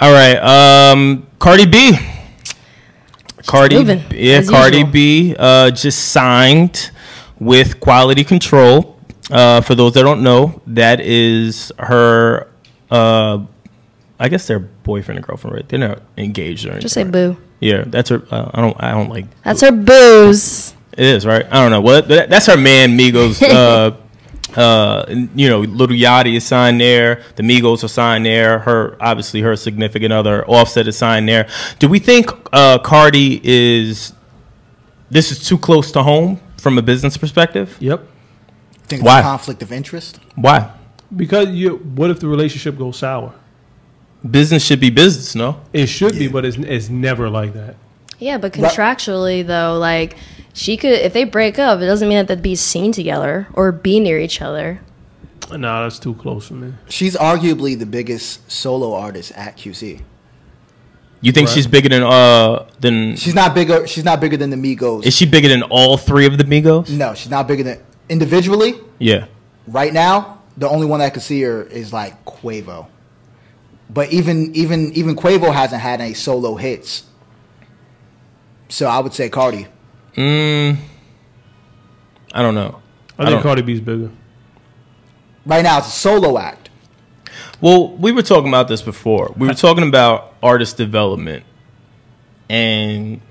All right. Cardi B. Cardi B just signed with Quality Control. For those that don't know, that is her. I guess they're boyfriend and girlfriend, right? They're not engaged or anything. Just say boo. Yeah, that's her. I don't like. That's her booze. It is, right? I don't know. Well, that's her man, Migos. You know, Lil Yachty is signed there. The Migos are signed there. Obviously, her significant other, Offset, is signed there. Do we think Cardi is too close to home from a business perspective? Yep. Think it's a conflict of interest? Why? Because what if the relationship goes sour? Business should be business, no? It should be, but it's never like that. Yeah, but contractually, though, like, she could, if they break up, it doesn't mean that they'd be seen together or be near each other. Nah, that's too close for me. She's arguably the biggest solo artist at QC. You think she's bigger than? She's not bigger. She's not bigger than the Migos. Is she bigger than all three of the Migos? No, she's not bigger than individually. Yeah. Right now, the only one that could see her is like Quavo. But even Quavo hasn't had any solo hits. So I would say Cardi. I don't know. I think Cardi B's bigger. Right now, it's a solo act. Well, we were talking about this before. We were talking about artist development. And,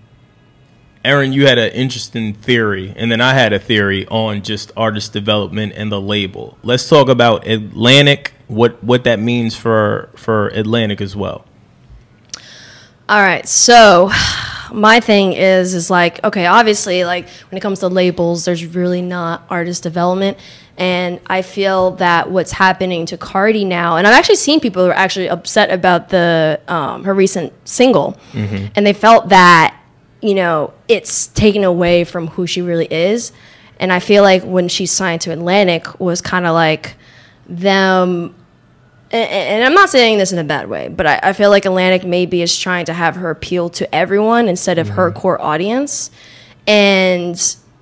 Erin, you had an interesting theory. And then I had a theory on just artist development and the label. Let's talk about Atlantic, what that means for Atlantic as well. All right, so my thing is like, okay, obviously, like, when it comes to labels, there's really not artist development. And I feel that what's happening to Cardi now, and I've actually seen people who are actually upset about her recent single, and they felt that, you know, it's taken away from who she really is. And I feel like when she signed to Atlantic was kind of like them. And I'm not saying this in a bad way, but I feel like Atlantic maybe is trying to have her appeal to everyone instead of her core audience. And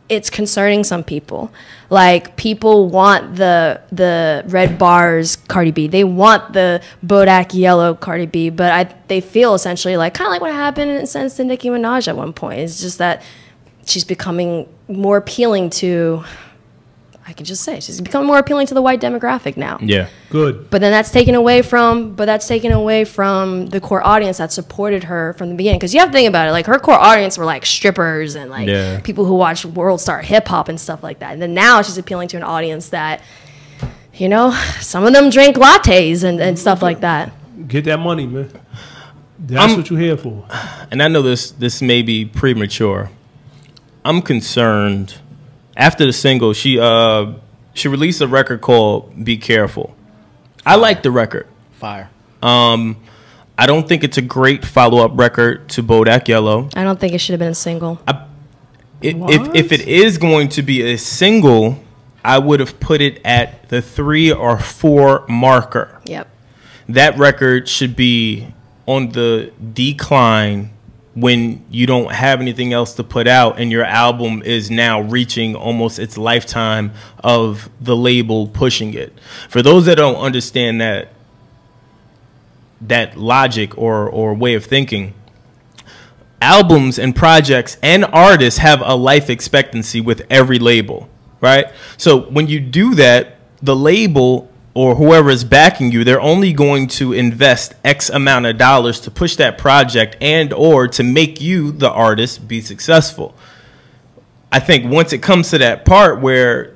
it's concerning some people. Like, people want the red bars Cardi B. They want the Bodak yellow Cardi B. But they feel essentially like, kind of like what happened in a sense to Nicki Minaj at one point. It's just that she's becoming more appealing to... I can just say she's becoming more appealing to the white demographic now. Yeah, good. But then that's taken away from the core audience that supported her from the beginning. Because you have to think about it, like, her core audience were like strippers and like people who watch World Star Hip Hop and stuff like that. And then now she's appealing to an audience that, you know, some of them drink lattes and stuff like that. Get that money, man. That's what you're here for. And I know this may be premature. I'm concerned. After the single, she released a record called "Be Careful." I like the record. Fire. I don't think it's a great follow-up record to Bodak Yellow. I don't think it should have been a single. If it is going to be a single, I would have put it at the 3 or 4 marker. Yep. That record should be on the decline when you don't have anything else to put out and your album is now reaching almost its lifetime of the label pushing it. For those that don't understand that logic or way of thinking, albums and projects and artists have a life expectancy with every label, right? So when you do that, the label or whoever is backing you, they're only going to invest X amount of dollars to push that project and or to make you, the artist, be successful. I think once it comes to that part where,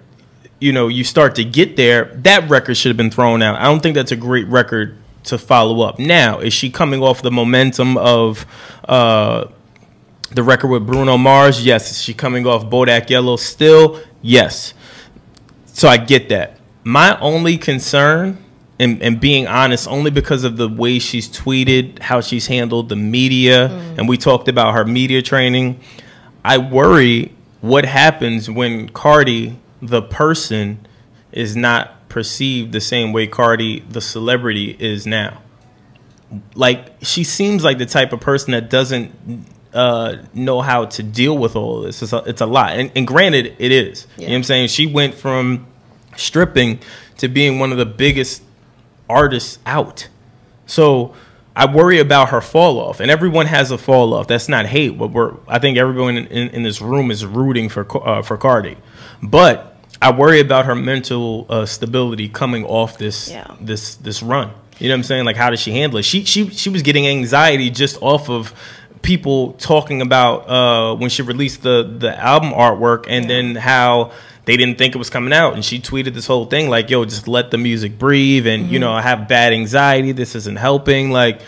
you know, you start to get there, that record should have been thrown out. I don't think that's a great record to follow up. Now, is she coming off the momentum of the record with Bruno Mars? Yes. Is she coming off Bodak Yellow still? Yes. So I get that. My only concern, and being honest, only because of the way she's tweeted, how she's handled the media, and we talked about her media training, I worry what happens when Cardi, the person, is not perceived the same way Cardi, the celebrity, is now. Like, she seems like the type of person that doesn't know how to deal with all of this. It's a lot. And granted, it is. Yeah. You know what I'm saying? She went from stripping to being one of the biggest artists out. So I worry about her fall off, and everyone has a fall off. That's not hate. I think everyone in this room is rooting for Cardi, but I worry about her mental stability coming off this run. You know what I'm saying? Like, how does she handle it? She was getting anxiety just off of people talking about when she released the album artwork, and then how they didn't think it was coming out, and she tweeted this whole thing like, yo, just let the music breathe, and you know, I have bad anxiety, this isn't helping. Like,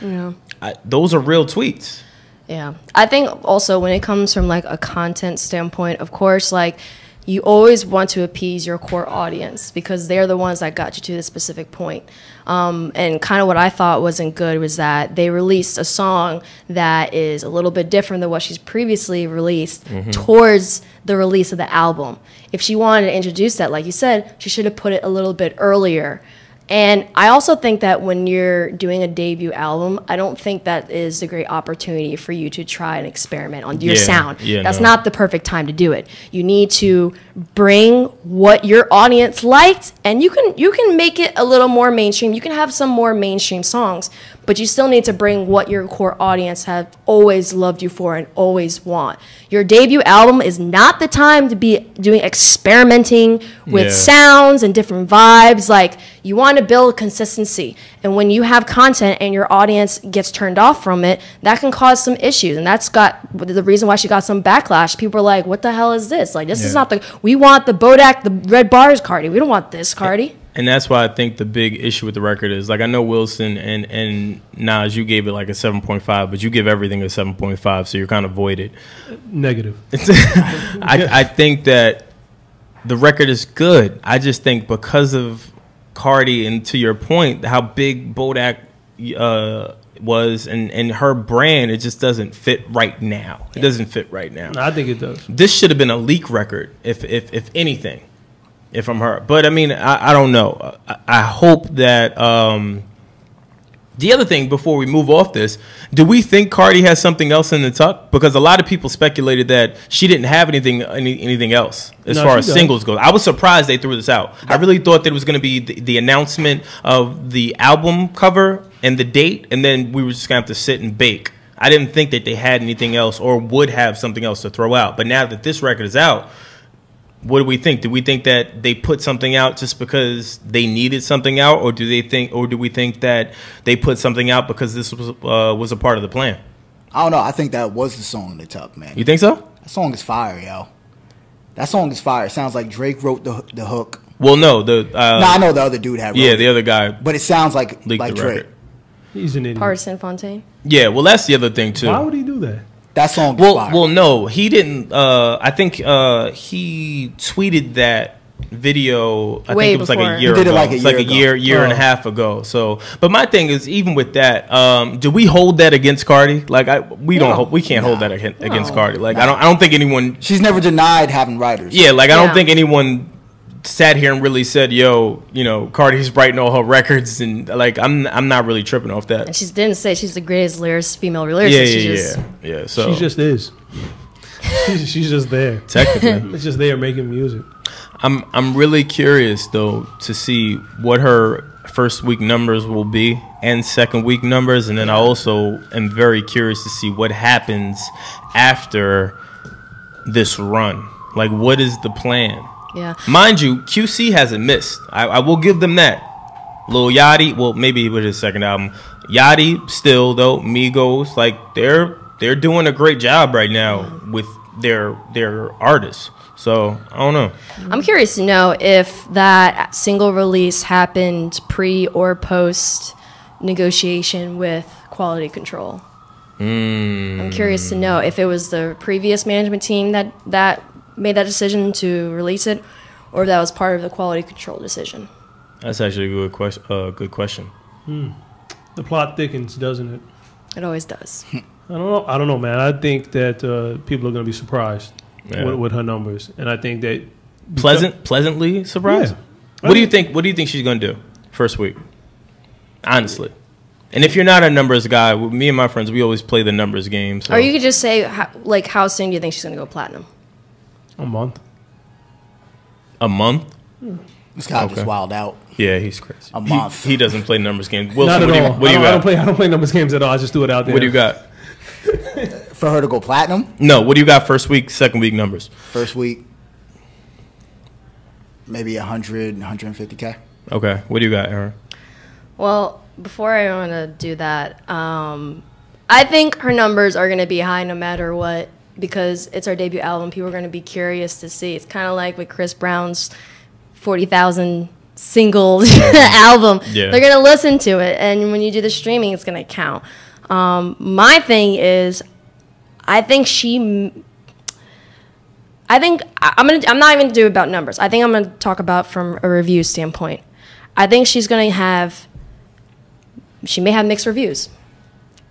those are real tweets. Yeah, I think also when it comes from like a content standpoint, of course, like, you always want to appease your core audience because they're the ones that got you to this specific point. And kind of what I thought wasn't good was that they released a song that is a little bit different than what she's previously released towards the release of the album. If she wanted to introduce that, like you said, she should have put it a little bit earlier. And I also think that when you're doing a debut album, I don't think that is a great opportunity for you to try and experiment on your sound. That's not the perfect time to do it. You need to bring what your audience liked, and you can make it a little more mainstream. You can have some more mainstream songs, but you still need to bring what your core audience have always loved you for and always want. Your debut album is not the time to be doing experimenting with sounds and different vibes. Like, you want to build consistency. And when you have content and your audience gets turned off from it, that can cause some issues. And that's got the reason why she got some backlash. People are like, what the hell is this? Like, this is not we want the Bodak, the red bars Cardi. We don't want this Cardi. And that's why I think the big issue with the record is, like, I know Wilson and Nas, you gave it like a 7.5, but you give everything a 7.5, so you're kind of voided. Negative. I think that the record is good. I just think because of Cardi, and to your point, how big Bodak was and her brand, it just doesn't fit right now. It doesn't fit right now. I think it does. This should have been a leak record, if anything. If I'm her. But I mean, I don't know. I hope that the other thing before we move off this, do we think Cardi has something else in the tuck? Because a lot of people speculated that she didn't have anything else as far as singles goes. I was surprised they threw this out. I really thought that it was going to be the announcement of the album cover and the date, and then we were just going to have to sit and bake. I didn't think that they had anything else or would have something else to throw out. But now that this record is out, what do we think? Do we think that they put something out just because they needed something out, or do we think that they put something out because this was a part of the plan? I don't know. I think that was the song in the tuck, man. You think so? That song is fire, yo. That song is fire. It sounds like Drake wrote the hook. Well, no, I know the other dude had wrote the other guy. But it sounds like Drake. Record. He's an idiot. Partisan Fontaine. Yeah, well, that's the other thing too. Why would he do that? That song is fire. Well, no, he didn't. I think he tweeted that video. I think it was before. like a year He did ago. it like a It's like a year and a half ago. So, but my thing is, even with that, do we hold that against Cardi? Like, we can't hold that against Cardi. Like, I don't think anyone. She's never denied having writers. Yeah, like I don't think anyone sat here and really said, yo, you know, Cardi's writing all her records, and like I'm not really tripping off that. And she didn't say she's the greatest female lyricist. Yeah. So she just is. she's just there. Technically, it's just there making music. I'm really curious though to see what her first week numbers will be and second week numbers, and then I also am very curious to see what happens after this run. Like, what is the plan? Yeah. Mind you, QC hasn't missed. I will give them that. Lil Yachty, well, maybe with his second album. Yachty still, though, Migos, like, they're doing a great job right now with their artists. So, I don't know. I'm curious to know if that single release happened pre or post negotiation with quality control. I'm curious to know if it was the previous management team that made that decision to release it, or if that was part of the quality control decision. That's actually a good question. The plot thickens, doesn't it? It always does. I don't know, man. I think that people are going to be surprised with her numbers, and I think that pleasantly surprised. Yeah. What do you think she's going to do first week? Honestly. And if you're not a numbers guy, me and my friends, we always play the numbers game. So. Or you could just say, how soon do you think she's going to go platinum? A month. A month? This guy just wild out. Yeah, he's crazy. A month. He doesn't play numbers games. Wilson, Not at all. What do you got? I don't play numbers games at all. I just do it out there. What do you got? For her to go platinum? No, what do you got first week, second week numbers? First week, maybe 100, 150K. Okay, what do you got, Erin? Well, before I want to do that, I think her numbers are going to be high no matter what, because it's our debut album. People are going to be curious to see. It's kind of like with Chris Brown's 40,000 single album. Yeah. They're going to listen to it, and when you do the streaming, it's going to count. My thing is, I'm not even going to do about numbers. I think I'm going to talk about from a review standpoint. I think she may have mixed reviews.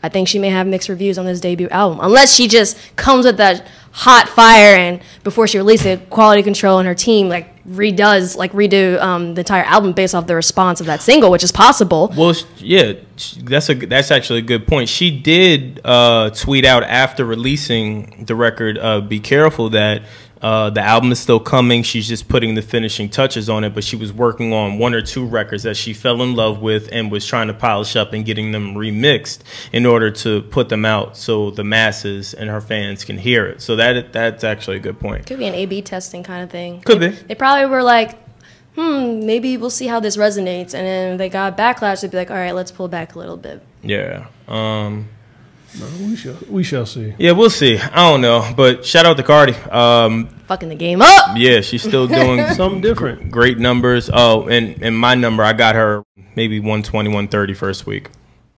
I think she may have mixed reviews on this debut album, unless she just comes with that hot fire and before she releases it, quality control and her team redo the entire album based off the response of that single, which is possible. Well, yeah, that's actually a good point. She did tweet out after releasing the record, "Be careful that the album is still coming. She's just putting the finishing touches on it, but she was working on 1 or 2 records that she fell in love with and was trying to polish up and getting them remixed in order to put them out so the masses and her fans can hear it." So that's actually a good point. Could be an A/B testing kind of thing. Could be. They probably were like, maybe we'll see how this resonates, and then they got backlash. They'd be like, all right, let's pull back a little bit. Yeah. We shall see. Yeah, we'll see. I don't know, but shout out to Cardi. Fucking the game up. Yeah, she's still doing Something different. Great numbers. Oh, and my number, I got her maybe 120, 130 first week.